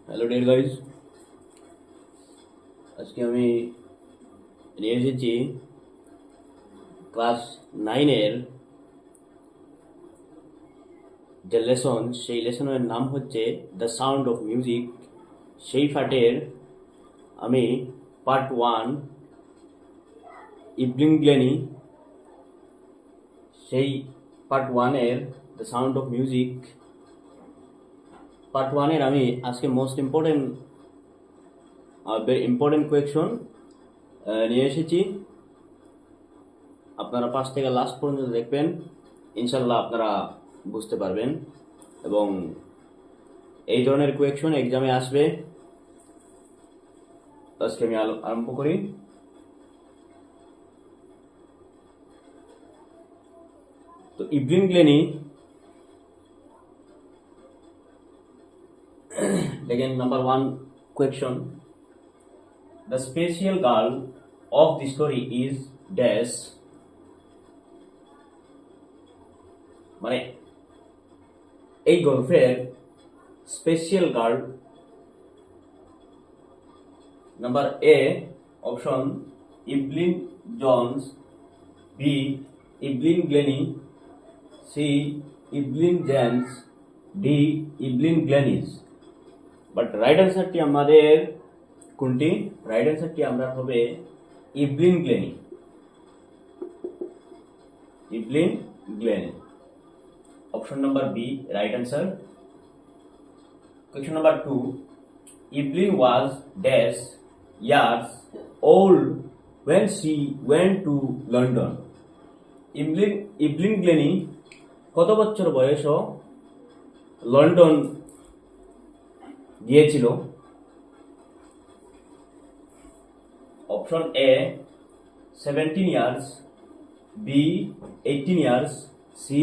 Hello dear guys, আজকে আমি নিয়ে এসেছি ক্লাস 9-এর যে লেসন, সেই লেসনের নাম হচ্ছে দ্য সাউন্ড অফ মিউজিক। সেই পার্টের আমি পার্ট 1 ইভনিং গ্লেনি, সেই পার্ট 1-এর the sound of music part 1-এর আমি আজকে মোস্ট ইম্পর্টেন্ট কোয়েকশন নিয়ে এসেছি। আপনারা পাশ থেকে লাস্ট পর্যন্ত দেখবেন, ইনশাল্লাহ আপনারা বুঝতে পারবেন এবং এই ধরনের কোয়েকশন এক্সামে আসবে। আজকে আমি আরম্ভ করি। তো ইভনিং গ্লেনি, দেখেন number 1 question, the special girl of the story is dash, মানে এই গল্পের special girl. Number A option Evelyn Johns, B Evelyn Glennie, C Evelyn James, D Evelyn Glennis. But right অ্যান্সারটি আমাদের কোনটি? রাইট অ্যান্সারটি আমরা হবে Evelyn Glennie, Evelyn Glennie. Option number B right answer. Question number 2, Evelyn was dash years old when she went to London. Evelyn Glennie কত বছর বয়স London গিয়েছিল? Option A 17 years, B 18 years, C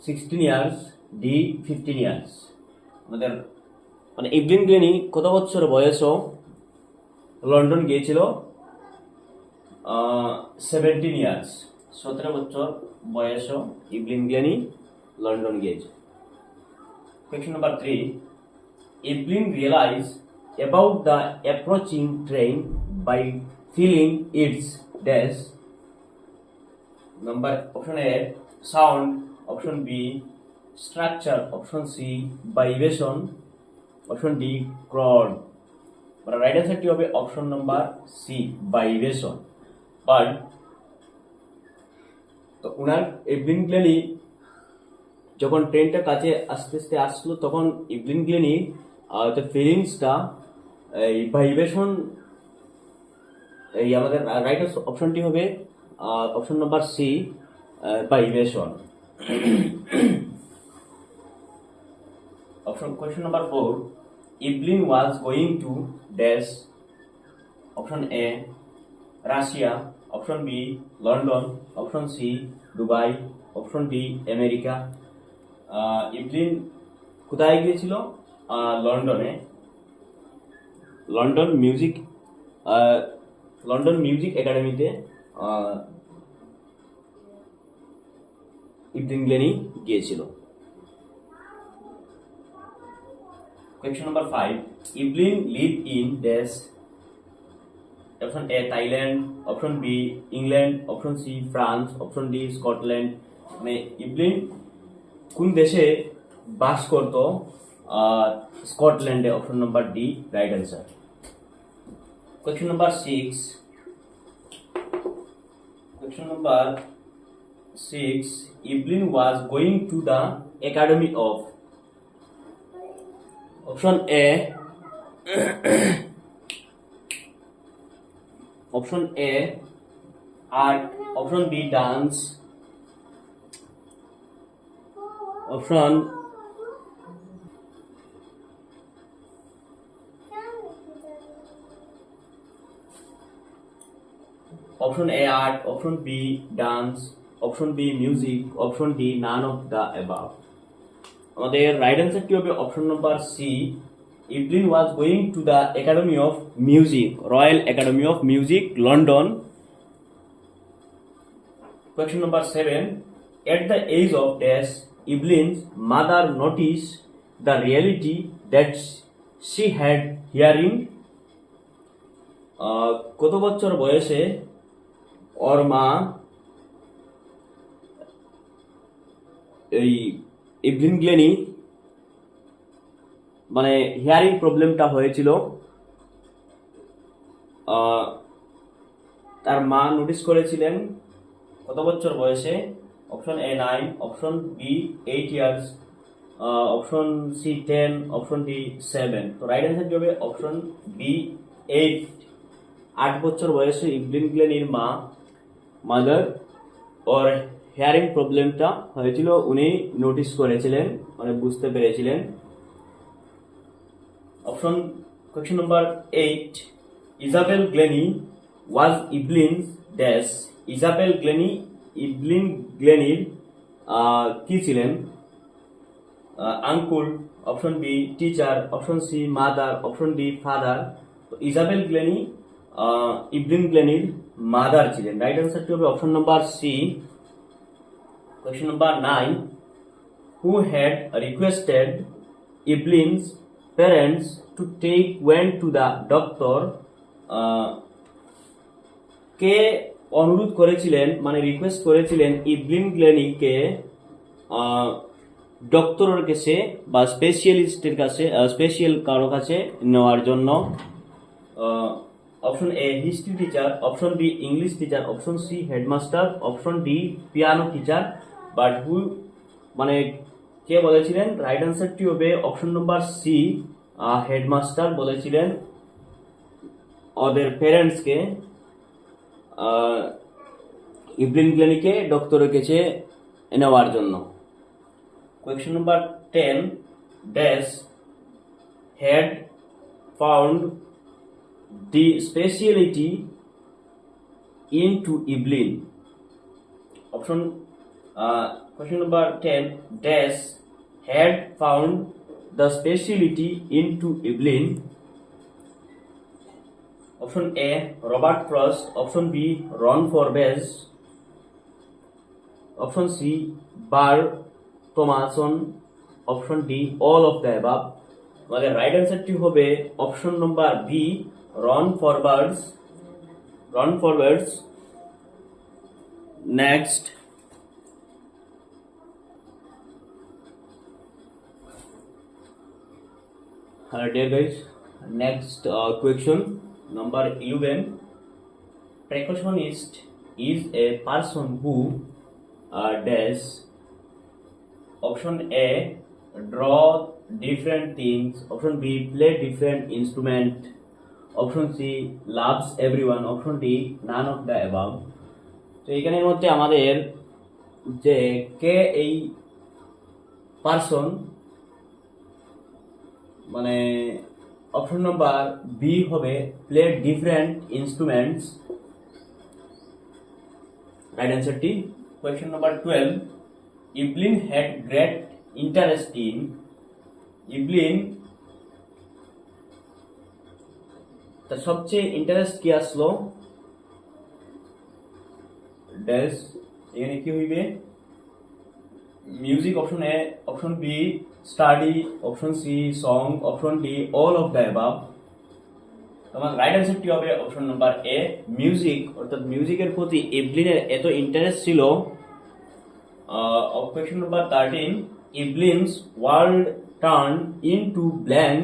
16 years, D 15 years। আমাদের মানে Evelyn গ্লেনি কত বছর বয়স London গিয়েছিল? 17 years, 17 বছর বয়স ইভলিন গ্লেনি লন্ডন গিয়েছে। Question number 3, Evelyn realized about the approaching train by feeling its dash. Number option A sound, option B structure, option C vibration, option D crowd। মানে রাইট অ্যান্সারটি হবে option number C vibration. But তো উনার Evelyn গ্লেনি যখন ট্রেনটা কাছে আস্তে আস্তে আসলো, তখন ইভলিন গ্লেনি ফিলিংসটা এই ভাইব্রেশন, এই আমাদের রাইট অপশনটি হবে option number C vibration. Question number 4, Evelyn was going to dash. Option A Russia, option B London, option C Dubai, option D America। Evelyn কোথায় গিয়েছিল? লন্ডনে। লন্ডন মিউজিক একাডেমিতে ইভলিন গ্লেনি গিয়েছিল। Question number 5, Evelyn lived in dash. Option A Thailand, option B England, option C France, option D Scotland। মানে Evelyn কোন দেশে বাস করত? স্কটল্যান্ডে। Option number D right answer. Question number 6, Evelyn was going to the Academy of। Option A art, option B dance, option A art, option B dance, option B music, option D none of the above। আমাদের right অ্যান্সারটি হবে option number C, Evelyn was going to the academy of music, Royal Academy of Music London. Question number 7. At the age of dash, Evelyn's mother noticed the reality that she had hearing. কত বছর বয়সে ওর মা এই Evelyn গ্লেনি মানে hearing প্রবলেমটা হয়েছিল, তার মা নোটিস করেছিলেন কত বছর বয়সে? Option A 9, option B 8 years, option C 10, option D 7। তো রাইট অ্যান্সার হবে অপশন বি 8। 8 বছর বয়সে ইভলিন গ্লেনির মাদার ওর হিয়ারিং প্রবলেমটা হয়েছিল, উনি নোটিস করেছিলেন, মানে বুঝতে পেরেছিলেন। Option question number 8, Isabel Glennie was Evelyn's dash. Isabel Glennie Evelyn গ্লেনির কি ছিলেন? Uncle, option B teacher, option C mother, option D father. তো ইজাবেল গ্লেনি ইভলিন গ্লেনির মাদার ছিলেন। রাইট অ্যান্সারটি হবে option number C. Question number 9, who had requested Evelyn's parents to take when to the doctor. কে অনুরোধ করেছিলেন, মানে request করেছিলেন ইভলিন গ্লেনিকে ডক্টরের কাছে বা স্পেশালিস্টের কাছে, স্পেশাল কারো কাছে নেওয়ার জন্য? Option A history teacher, option B English teacher, option C headmaster, option D piano teacher. But who মানে কে বলেছিলেন? রাইট অ্যান্সারটি হবে অপশন নাম্বার সি, হেডমাস্টার বলেছিলেন ওদের প্যারেন্টসকে ইভলিন গ্লেনিকে ডক্টরের কাছে নেওয়ার জন্য। Question number 10, dash had found the speciality into Evelyn. Option question number 10, dash had found the speciality into Evelyn. Option A Robert Frost, option B Ron Forbes, option C Bar Thomason, option D all of the above। মানে right অ্যান্সারটি হবে option number B Ron Forbes। Next, dear guys, next question number 11. Percussionist is a person who does. Option A draw different things, option B play different instrument, option C loves everyone, option D none of the above. তো এইখানের মধ্যে আমাদের যে কে এই person, মানে option number B হবে play different instruments. Right অ্যান্সারটি। Question number 12, Evelyn had great interest in. Evelyn তার সবচেয়ে ইন্টারেস্ট কি আসলো? ড্যাশ এখানে কি হইবে? Music, option A, option B study, option C song, option D all of the above. তোমার রাইট অ্যান্সারটি হবে অপশন নাম্বার এ মিউজিক। অর্থাৎ মিউজিকের প্রতি ইভলিনের এত ইন্টারেস্ট ছিল। Question number 13, Evelyn's world turn into blank.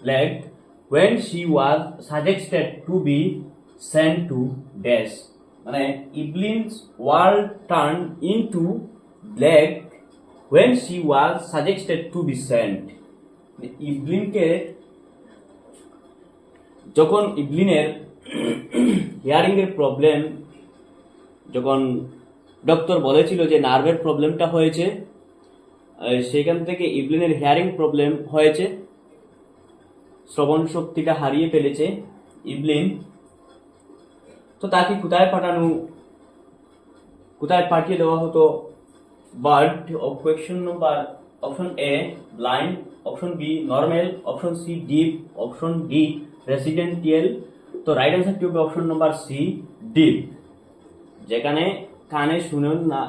black when she was suggested to be sent to dash। মানে Evelyn's world turn into black when she was suggested to be sent। ইভলিনকে যখন ইভলিনের hearing এর problem, যখন doctor বলেছিল যে নার্ভের প্রবলেমটা হয়েছে, সেখান থেকে ইভলিনের হিয়ারিং প্রবলেম হয়েছে, শ্রবণ শক্তিটা হারিয়ে ফেলেছে ইভলিন। তো তাকে কোথায় পাঠানো কোথায় পাঠিয়ে দেওয়া হতো? Bird. Question number option A blind, option B normal, option C deep, option D residential. তো রাইট অ্যান্সারটি হবে অপশন নাম্বার সি ডিপ। যেখানে কানে শুনেন না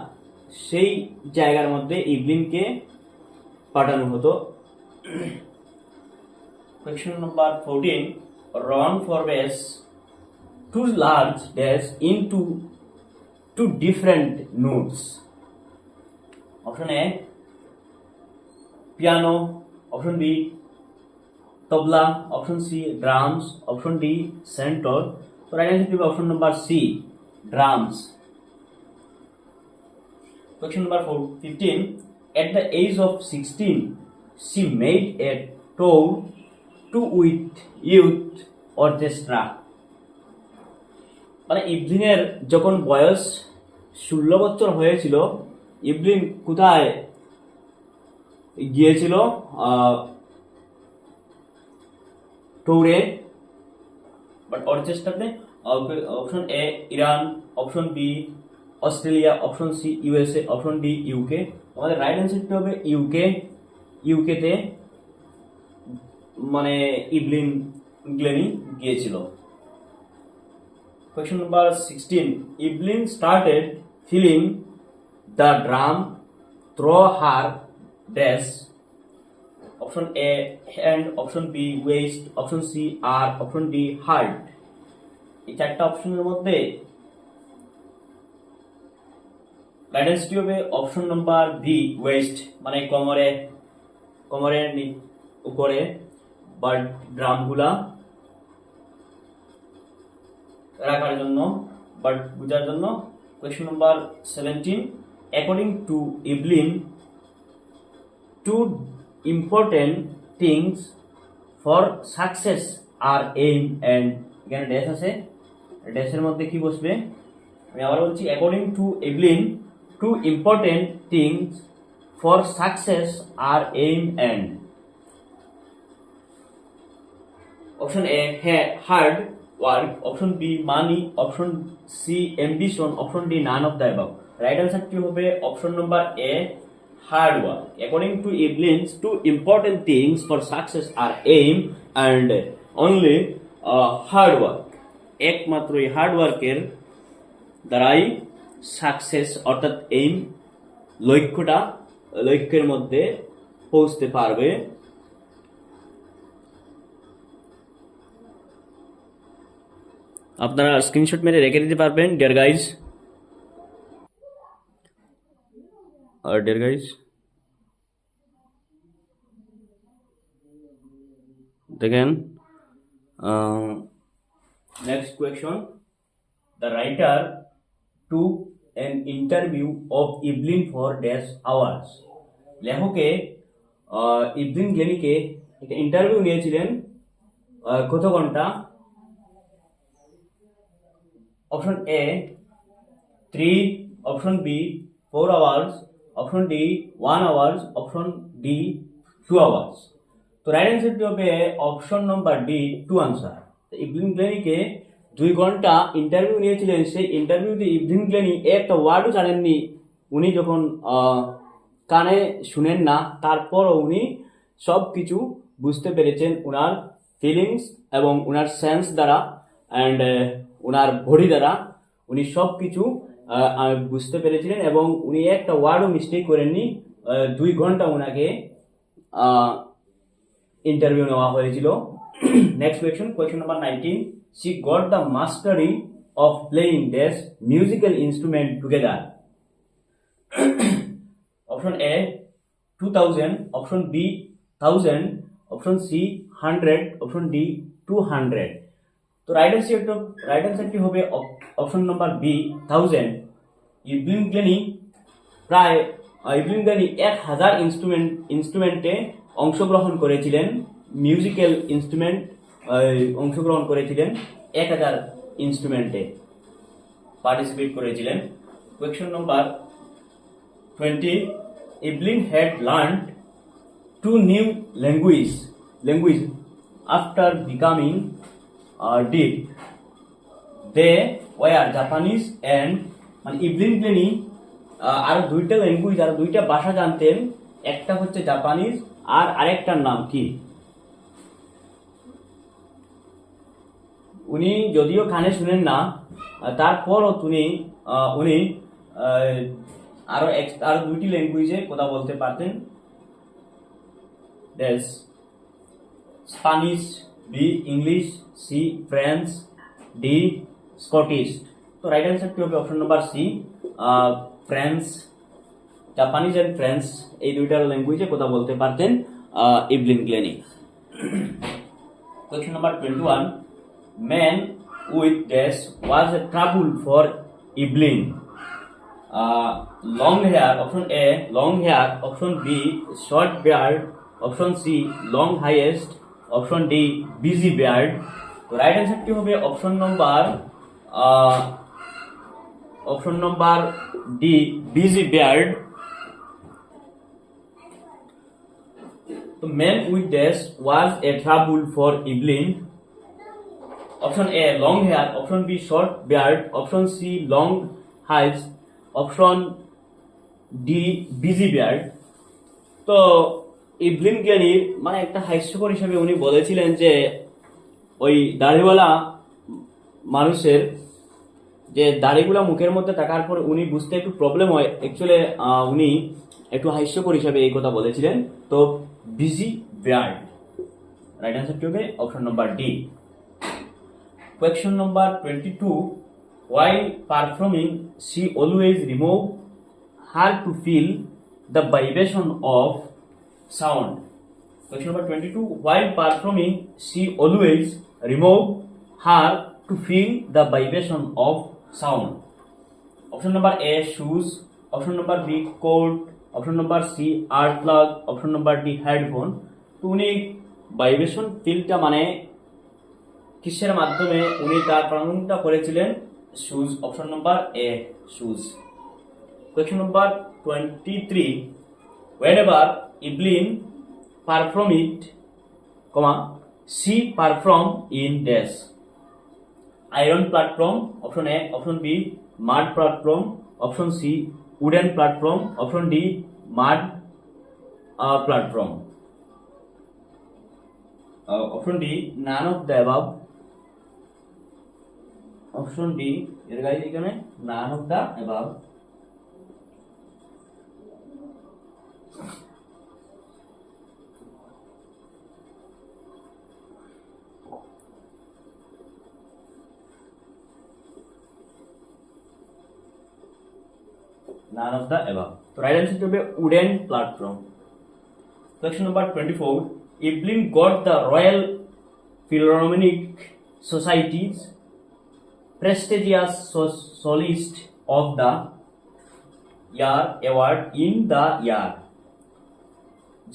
সেই জায়গার মধ্যে ইভলিনকে পাঠানো হতো। Question number 14. Ron Forbes two large dash into two different notes. Option A piano, option B tabla, option C drums, option D centaur. So right answer will be option number C drums. Question number 15. At the age of 16, she made a tour to with youth orchestra. মানে ইভলিনের যখন বয়স 16 বছর হয়েছিল, Evelyn কোথায় গিয়েছিল? ট্যুরে, but অর্কেস্ট্রাতে। Option A Iran, option B Australia, option C USA, option D UK. আমাদের রাইট অ্যান্সারটি হবে ইউকে। ইউকেতে মানে ইভলিন গ্লেনি গিয়েছিল। Question number 16. Evelyn started feeling the drum through her dress. Option A hand, option B waist, option C arm, option D heart. এই চারটা অপশনের মধ্যে রাইট অ্যান্সারটি হবে অপশন নাম্বার বি ওয়েস্ট, মানে কোমরের উপরে বাট ড্রামগুলা রাখার জন্য, বাট বোঝার জন্য। Question number 17. According to Evelyn, two important things for success are aim and, এখানে ড্যাশ আছে, ড্যাশের মধ্যে কি বসবে? আমি আবার বলছি, according to Evelyn, two important things for success are aim and. Option A hard work, option B money, option C ambition, option D none of the above. Right answer টি হবে option number A hard work. According to Evelyn's, two important things for success are aim and only hard work. একমাত্র এই hard ওয়ার্কের দ্বারাই success অর্থাৎ aim লক্ষ্যের মধ্যে পৌঁছতে পারবে। আপনারা স্ক্রিনশট মেরে রেখে দিতে পারবেন ডিয়ার গাইজ। দেখেন, next question. The writer took an interview of Evelyn for dash hours. লেখকে ইভলিন গ্লেনিকে একটা ইন্টারভিউ নিয়েছিলেন কত ঘন্টা? Option A 3, option B 4 hours, option D 1 hours, option D 2 hours. তো রাইট অ্যান্সারটি হবে অপশন নাম্বার ডি 2 আনসার। ইভলিন গ্লেনিকে 2 ঘন্টা ইন্টারভিউ নিয়েছিলেন। সেই ইন্টারভিউতে ইভলিন গ্লেনি একটা ওয়ার্ডও জানেননি। উনি যখন কানে শুনেন না, তারপরও উনি সব কিছু বুঝতে পেরেছেন উনার ফিলিংস এবং উনার সেন্স দ্বারা অ্যান্ড উনার বডি দ্বারা উনি সব কিছু বুঝতে পেরেছিলেন এবং উনি একটা ওয়ার্ডও মিস্টেক করেননি। 2 ঘন্টা উনাকে ইন্টারভিউ নেওয়া হয়েছিল। Next question number 19. She got the mastery of playing this musical instrument together. Option A 2000, option B 1000, option C 100, option D 200. তো রাইট অ্যান্সারটি হবে অপশন নাম্বার বি 1000। ইভলিন গ্লেনি 1000 ইনস্ট্রুমেন্টে অংশগ্রহণ করেছিলেন, মিউজিক্যাল ইনস্ট্রুমেন্ট অংশগ্রহণ করেছিলেন, 1000 ইনস্ট্রুমেন্টে পার্টিসিপেট করেছিলেন। Question number 20. Evelyn had learned 2 new language after becoming deep. They were Japanese and মানে Evelyn গ্লেনি আরো দুইটা ল্যাঙ্গুয়েজ আর দুইটা ভাষা জানতেন, একটা হচ্ছে জাপানিজ আর আরেকটার নাম কি? উনি যদিও কানে শুনেন না, তারপরও উনি আরো দুইটি ল্যাঙ্গুয়েজে কথা বলতে পারতেন। Spanish, B English, C French, D Scottish. তো রাইট অ্যান্সারটি হবে option number C, French. Japanese and French এই দুইটার ল্যাঙ্গুয়েজে কথা বলতে পারতেন Evelyn Glennie. Question number 21. Man with dash was a trouble for Evelyn. Long hair, option A, long hair, option B, short beard, option C, long highest, option D, busy beard. তো right অ্যান্সারটি হবে option নম্বর D, busy beard. তো man with dash was a trouble for Evelyn. Option A, long hair, option B, short beard, option C, long hairs, option D, busy beard. তো Evelyn গ্লেনির মানে একটা হাস্যকর হিসেবে উনি বলেছিলেন যে ওই দাড়িওয়ালা মানুষের যে দাড়িগুলা মুখের মধ্যে থাকার পর উনি বুঝতে একটু প্রবলেম হয়, অ্যাকচুয়ালি উনি একটু হাস্যকর হিসেবে এই কথা বলেছিলেন। তো বিজি বিয়ার্ড, রাইট অ্যান্সারটি হবে option number D. Question number 22. While performing, she always remove her to feel the vibration of sound. Question number 22. While performing, she always remove her to feel the vibration of sound. Option number A, shoes. Option number B, coat. Option number C, ear plug. Option number D, headphone. তো উনি vibration ফিলটা মানে কিসের মাধ্যমে উনি তার প্রমাণটা করেছিলেন? Shoes, option number A, shoes. Question number 23. Whenever Evelyn perform it, she perform in dash. Iron platform, option A, option B, mud platform, option C, wooden platform, option D, mud platform. Option D, none of the above. Option D, এর guys এখানে none of the above. None of the above. So right answer will be wooden platform. Question number 24. Evelyn got the Royal Philharmonic Society's prestigious Soloist of the Year award in the year.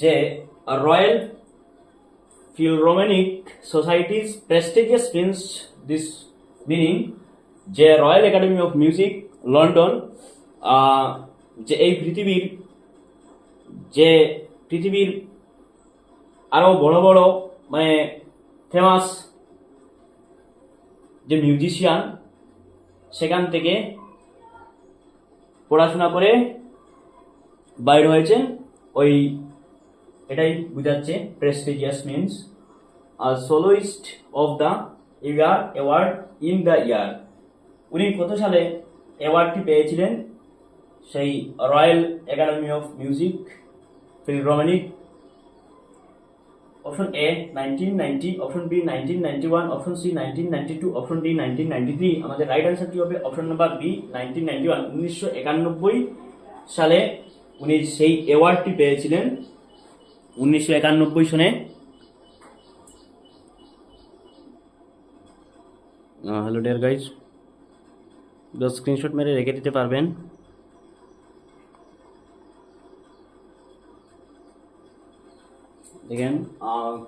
যে Royal Philharmonic Society's prestigious means this meaning যে Royal Academy of Music London যে এই পৃথিবীর আরো বড় বড় মানে famous যে মিউজিশিয়ান সেখান থেকে পড়াশোনা করে বাইর হয়েছেন, ওই এটাই বুঝাচ্ছে prestigious means soloist of the year award in the year. উনি কত সালে অ্যাওয়ার্ডটি পেয়েছিলেন? সেই Royal Academy of Music Philharmonic. Option A 1990, option B 1991, option C 1992, option D 1993। আমাদের রাইট অ্যান্সারটি হবে অপশন নাম্বার বি 1991। 1991 সালে উনি সেই অ্যাওয়ার্ডটি পেয়েছিলেন। 1991 সনে। হ্যালো ডিয়ার গাইজ, স্ক্রিনশট মেরে রেখে দিতে পারবেন। Again,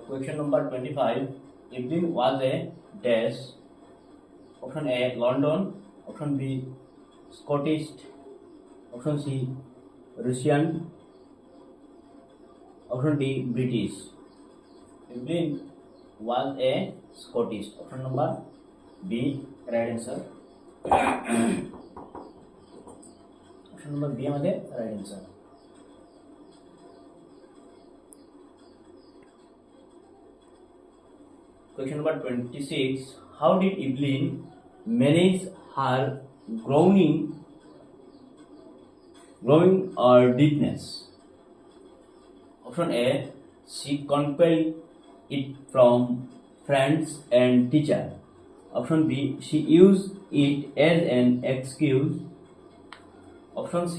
question number 25. Evelyn was a dash. Option A, London. Option B, Scottish. Option C, Russian. Option D, British. Evelyn was a Scottish. Option number B, right answer. Option number B আমাদের right answer. Question number 26. How did Evelyn manage her growing deafness? Option A. She concealed it from friends and teacher. Option B. She used it as an excuse. Option C.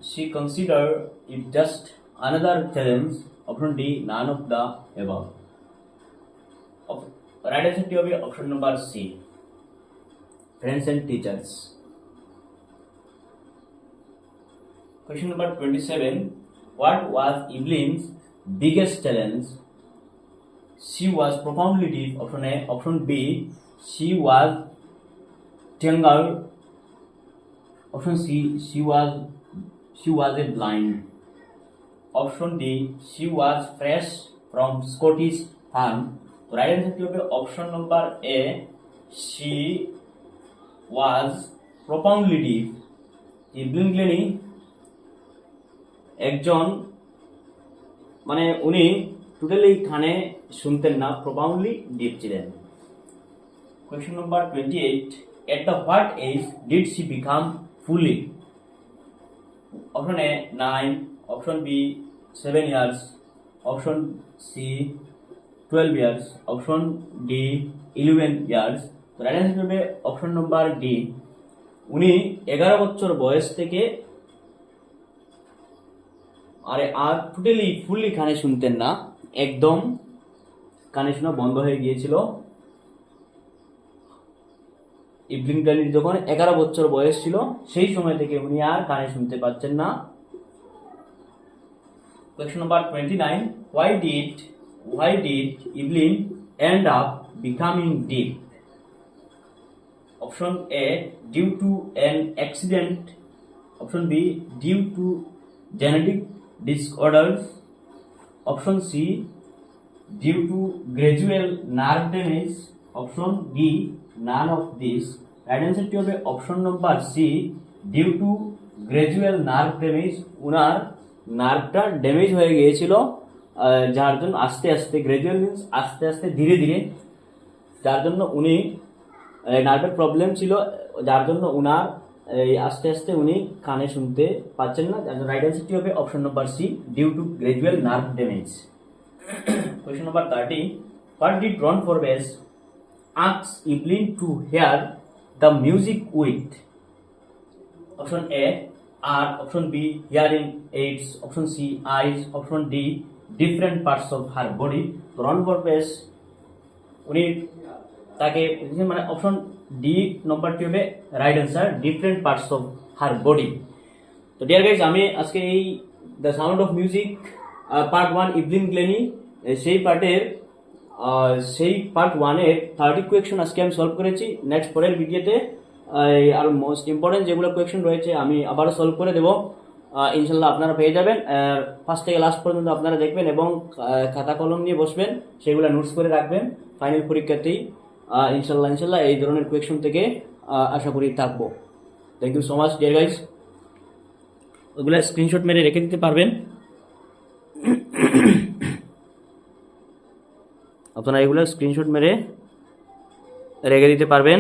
She considered it just another challenge. Option D. None of the above. Right answer to be option number C. Friends and teachers. Question number 27. What was Evelyn's biggest challenge? She was profoundly deaf. Option A. Option B. She was tangled. Option C. She was a blind. Option D. She was fresh from Scottish farm. Right answer to be option number A. She was profoundly deaf. Evelyn Glennie একজন মানে উনি totally কানে শুনতেন না, প্রপাউন্ডলি ডিফ ছিলেন। Question number 28. At the what age did she become fully? Option A 9, option B 7 years, option C 12 years, option D 11 years. তো right answer হবে option number D. উনি 11 বছর বয়স থেকে আর টোটালি ফুললি কানে শুনতেন না, একদম কানে শোনা বন্ধ হয়ে গিয়েছিল। ইভলিন গ্ল্যানির যখন 11 বছর বয়স ছিল সেই সময় থেকে উনি আর কানে শুনতে পাচ্ছেন না। Question number 29. Why did Evelyn end up becoming deaf? Option A. Due to an accident. Option B. Due to genetic disorders. Option C. Due to gradual nerve damage. Option D. None of these. Right answer to be option number C. Due to gradual nerve damage. উনার নার্ভটা damage হয়ে গিয়েছিল, যার জন্য আস্তে আস্তে, gradual means আস্তে আস্তে ধীরে ধীরে, যার জন্য উনি নার্ভের প্রবলেম ছিল, যার জন্য উনার আস্তে আস্তে উনি কানে শুনতে পাচ্ছেন না। রাইট অ্যান্সারটি হবে option number C, due to gradual nerve damage. Question number 30. What did Ron Forbes ask Evelyn to hear the music with? Option A are, option B hearing aids, option C eyes, option D different parts of her body. তো Ron Forbes উনি তাকে মানে option D নম্বরটি হবে right answer, different parts of her body. তো dear guys, আমি আজকে এই the sound of music part 1 Evelyn Glennie সেই পার্ট 1-এর 30 কোয়েকশন আজকে আমি সলভ করেছি। নেক্সট পরের ভিডিওতে আর মোস্ট ইম্পর্টেন্ট যেগুলো কোয়েকশন রয়েছে আমি আবারও সলভ করে দেবো, ইনশাল্লাহ আপনারা পেয়ে যাবেন। ফার্স্ট থেকে লাস্ট পর্যন্ত আপনারা দেখবেন এবং খাতা কলম নিয়ে বসবেন, সেগুলো নোটস করে রাখবেন। ফাইনাল পরীক্ষাতেই ইনশাল্লাহ এই ধরনের কোয়েকশন থেকে আশা করি থাকবো। Thank you so much dear guys. ওগুলো স্ক্রিনশট মেরে রেখে দিতে পারবেন, আপনারা এগুলো স্ক্রিনশট মেরে রেখে দিতে পারবেন।